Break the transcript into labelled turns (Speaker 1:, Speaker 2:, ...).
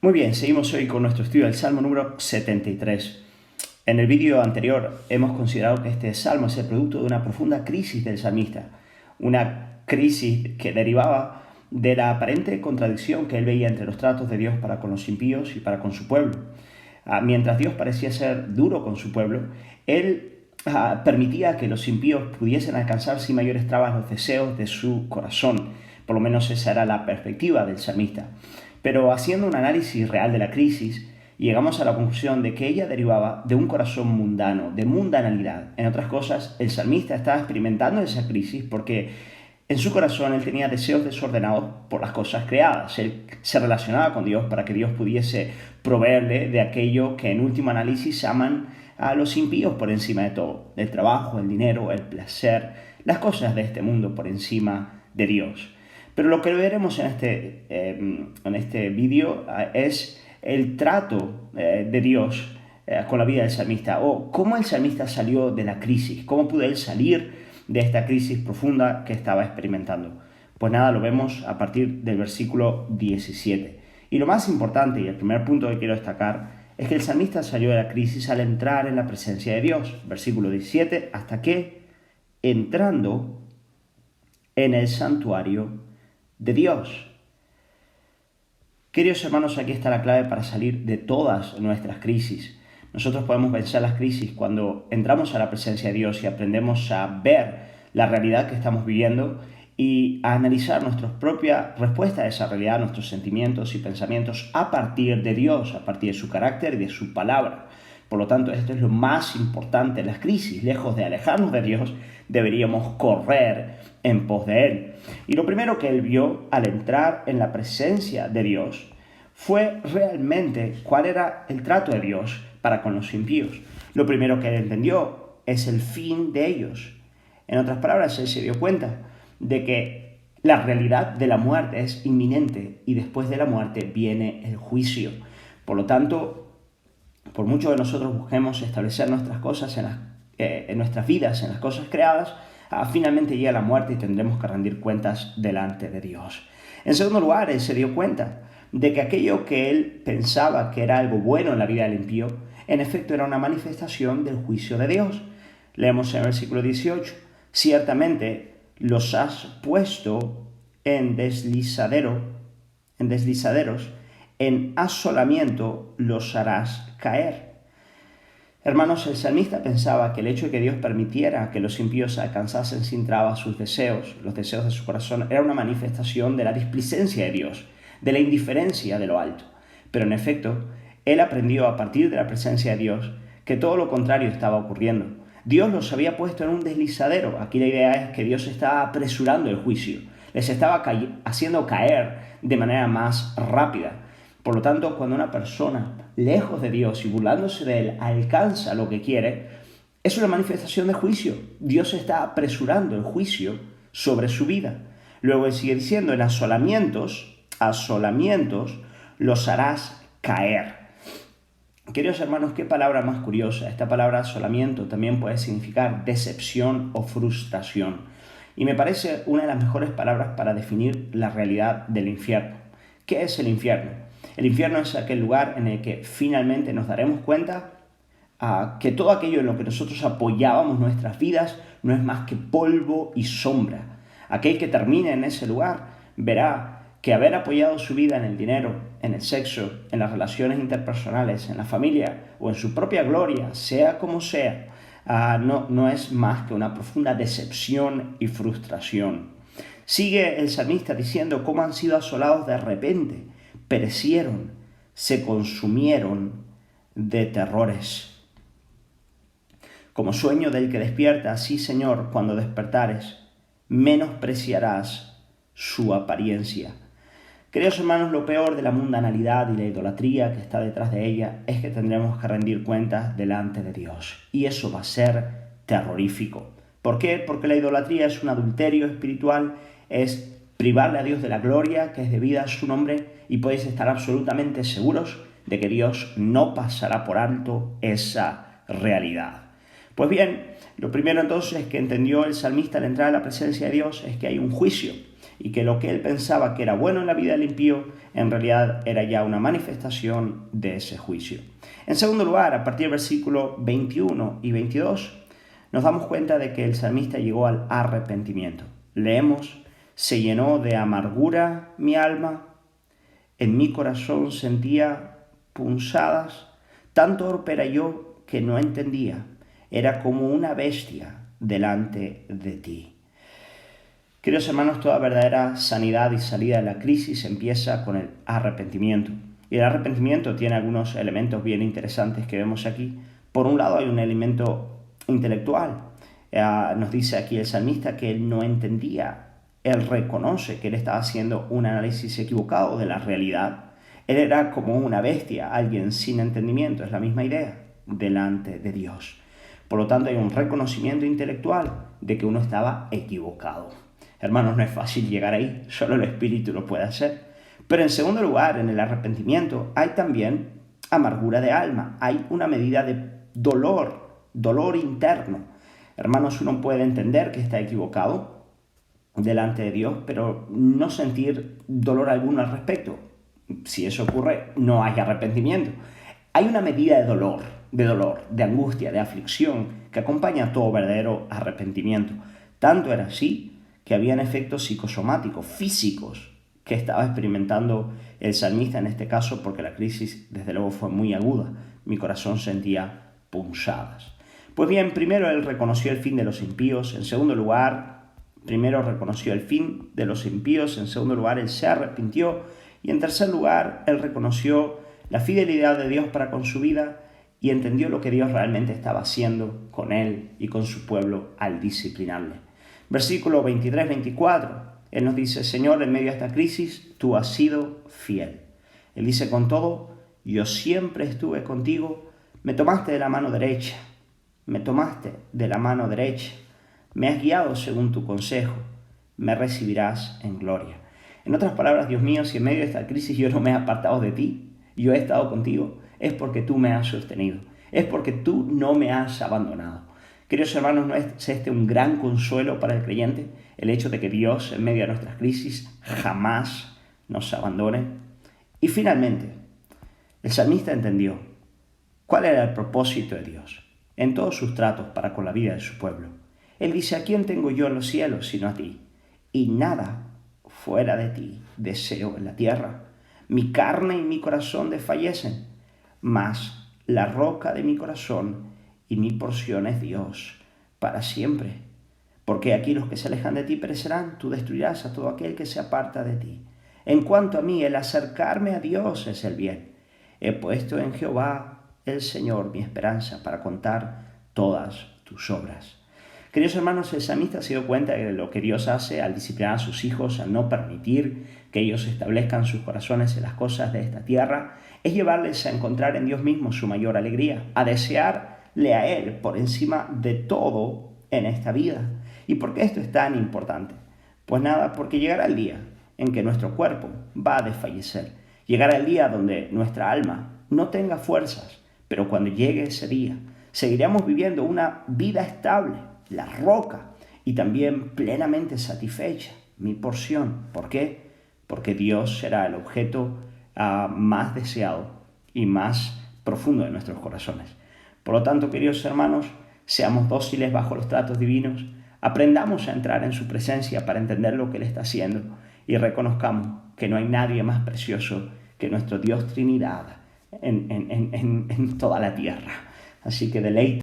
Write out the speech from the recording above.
Speaker 1: Muy bien, seguimos hoy con nuestro estudio del Salmo número 73. En el vídeo anterior hemos considerado que este salmo es el producto de una profunda crisis del salmista, una crisis que derivaba de la aparente contradicción que él veía entre los tratos de Dios para con los impíos y para con su pueblo. Mientras Dios parecía ser duro con su pueblo, él permitía que los impíos pudiesen alcanzar sin mayores trabas los deseos de su corazón. Por lo menos esa era la perspectiva del salmista. Pero haciendo un análisis real de la crisis, llegamos a la conclusión de que ella derivaba de un corazón mundano, de mundanalidad. En otras cosas, el salmista estaba experimentando esa crisis porque en su corazón él tenía deseos desordenados por las cosas creadas. Él se relacionaba con Dios para que Dios pudiese proveerle de aquello que en último análisis aman a los impíos por encima de todo: el trabajo, el dinero, el placer, las cosas de este mundo por encima de Dios. Pero lo que veremos en este vídeo es el trato de Dios con la vida del salmista, o cómo el salmista salió de la crisis, cómo pudo él salir de esta crisis profunda que estaba experimentando. Pues nada, lo vemos a partir del versículo 17. Y lo más importante, y el primer punto que quiero destacar, es que el salmista salió de la crisis al entrar en la presencia de Dios. Versículo 17, hasta que, entrando en el santuario de Dios. Queridos hermanos, aquí está la clave para salir de todas nuestras crisis. Nosotros podemos vencer las crisis cuando entramos a la presencia de Dios y aprendemos a ver la realidad que estamos viviendo y a analizar nuestra propia respuesta a esa realidad, nuestros sentimientos y pensamientos a partir de Dios, a partir de su carácter y de su palabra. Por lo tanto, esto es lo más importante en las crisis. Lejos de alejarnos de Dios, deberíamos correr en pos de Él. Y lo primero que él vio al entrar en la presencia de Dios fue realmente cuál era el trato de Dios para con los impíos. Lo primero que él entendió es el fin de ellos. En otras palabras, él se dio cuenta de que la realidad de la muerte es inminente y después de la muerte viene el juicio. Por lo tanto, por mucho que nosotros busquemos establecer nuestras cosas en nuestras vidas, en las cosas creadas, finalmente llega la muerte y tendremos que rendir cuentas delante de Dios. En segundo lugar, él se dio cuenta de que aquello que él pensaba que era algo bueno en la vida del impío, en efecto era una manifestación del juicio de Dios. Leemos en el versículo 18, ciertamente los has puesto en deslizaderos, en asolamiento los harás caer. Hermanos, el salmista pensaba que el hecho de que Dios permitiera que los impíos alcanzasen sin trabas sus deseos, los deseos de su corazón, era una manifestación de la displicencia de Dios, de la indiferencia de lo alto. Pero en efecto, él aprendió a partir de la presencia de Dios que todo lo contrario estaba ocurriendo. Dios los había puesto en un deslizadero. Aquí la idea es que Dios estaba apresurando el juicio, les estaba haciendo caer de manera más rápida. Por lo tanto, cuando una persona, lejos de Dios y burlándose de Él, alcanza lo que quiere, es una manifestación de juicio. Dios está apresurando el juicio sobre su vida. Luego él sigue diciendo, en asolamientos los harás caer. Queridos hermanos, qué palabra más curiosa. Esta palabra asolamiento también puede significar decepción o frustración. Y me parece una de las mejores palabras para definir la realidad del infierno. ¿Qué es el infierno? El infierno es aquel lugar en el que finalmente nos daremos cuenta que todo aquello en lo que nosotros apoyábamos nuestras vidas no es más que polvo y sombra. Aquel que termine en ese lugar verá que haber apoyado su vida en el dinero, en el sexo, en las relaciones interpersonales, en la familia o en su propia gloria, sea como sea, no es más que una profunda decepción y frustración. Sigue el salmista diciendo cómo han sido asolados de repente, perecieron, se consumieron de terrores. Como sueño del que despierta, así, Señor, cuando despertares, menospreciarás su apariencia. Queridos hermanos, lo peor de la mundanalidad y la idolatría que está detrás de ella es que tendremos que rendir cuentas delante de Dios. Y eso va a ser terrorífico. ¿Por qué? Porque la idolatría es un adulterio espiritual, es privarle a Dios de la gloria que es debida a su nombre, y podéis estar absolutamente seguros de que Dios no pasará por alto esa realidad. Pues bien, lo primero entonces que entendió el salmista al entrar a la presencia de Dios es que hay un juicio. y que lo que él pensaba que era bueno en la vida del impío, en realidad era ya una manifestación de ese juicio. En segundo lugar, a partir del versículo 21 y 22, nos damos cuenta de que el salmista llegó al arrepentimiento. Leemos: se llenó de amargura mi alma, en mi corazón sentía punzadas, tan torpe era yo que no entendía, era como una bestia delante de ti. Queridos hermanos, toda verdadera sanidad y salida de la crisis empieza con el arrepentimiento. Y el arrepentimiento tiene algunos elementos bien interesantes que vemos aquí. Por un lado hay un elemento intelectual. Nos dice aquí el salmista que él no entendía. Él reconoce que él estaba haciendo un análisis equivocado de la realidad. Él era como una bestia, alguien sin entendimiento, es la misma idea, delante de Dios. Por lo tanto, hay un reconocimiento intelectual de que uno estaba equivocado. Hermanos, no es fácil llegar ahí, solo el Espíritu lo puede hacer. Pero en segundo lugar, en el arrepentimiento hay también amargura de alma, hay una medida de dolor interno. Hermanos, uno puede entender que está equivocado delante de Dios, pero no sentir dolor alguno al respecto. Si eso ocurre, no hay arrepentimiento. Hay una medida de dolor, de angustia, de aflicción, que acompaña a todo verdadero arrepentimiento. Tanto era así que habían efectos psicosomáticos, físicos, que estaba experimentando el salmista en este caso, porque la crisis desde luego fue muy aguda. Mi corazón sentía punzadas. Pues bien, primero él reconoció el fin de los impíos. En segundo lugar, reconoció el fin de los impíos. En segundo lugar, él se arrepintió. Y en tercer lugar, él reconoció la fidelidad de Dios para con su vida y entendió lo que Dios realmente estaba haciendo con él y con su pueblo al disciplinarle. Versículo 23-24, él nos dice: Señor, en medio de esta crisis, tú has sido fiel. Él dice: con todo, yo siempre estuve contigo, me tomaste de la mano derecha, me has guiado según tu consejo, me recibirás en gloria. En otras palabras, Dios mío, si en medio de esta crisis yo no me he apartado de ti, yo he estado contigo, es porque tú me has sostenido, es porque tú no me has abandonado. Queridos hermanos, ¿no es este un gran consuelo para el creyente? El hecho de que Dios, en medio de nuestras crisis, jamás nos abandone. Y finalmente, el salmista entendió cuál era el propósito de Dios en todos sus tratos para con la vida de su pueblo. Él dice: ¿a quién tengo yo en los cielos sino a ti? Y nada fuera de ti deseo en la tierra. Mi carne y mi corazón desfallecen, mas la roca de mi corazón y mi porción es Dios para siempre. Porque aquí los que se alejan de ti perecerán, tú destruirás a todo aquel que se aparta de ti. En cuanto a mí, el acercarme a Dios es el bien. He puesto en Jehová el Señor mi esperanza para contar todas tus obras. Queridos hermanos, el salmista se dio cuenta de lo que Dios hace al disciplinar a sus hijos, al no permitir que ellos establezcan sus corazones en las cosas de esta tierra, es llevarles a encontrar en Dios mismo su mayor alegría, a desearle a Él por encima de todo en esta vida. ¿Y por qué esto es tan importante? Pues nada, porque llegará el día en que nuestro cuerpo va a desfallecer. Llegará el día donde nuestra alma no tenga fuerzas, pero cuando llegue ese día, seguiremos viviendo una vida estable, la roca, y también plenamente satisfecha, mi porción. ¿Por qué? Porque Dios será el objeto más deseado y más profundo de nuestros corazones. Por lo tanto, queridos hermanos, seamos dóciles bajo los tratos divinos, aprendamos a entrar en su presencia para entender lo que Él está haciendo y reconozcamos que no hay nadie más precioso que nuestro Dios Trinidad en toda la tierra. Así que deleite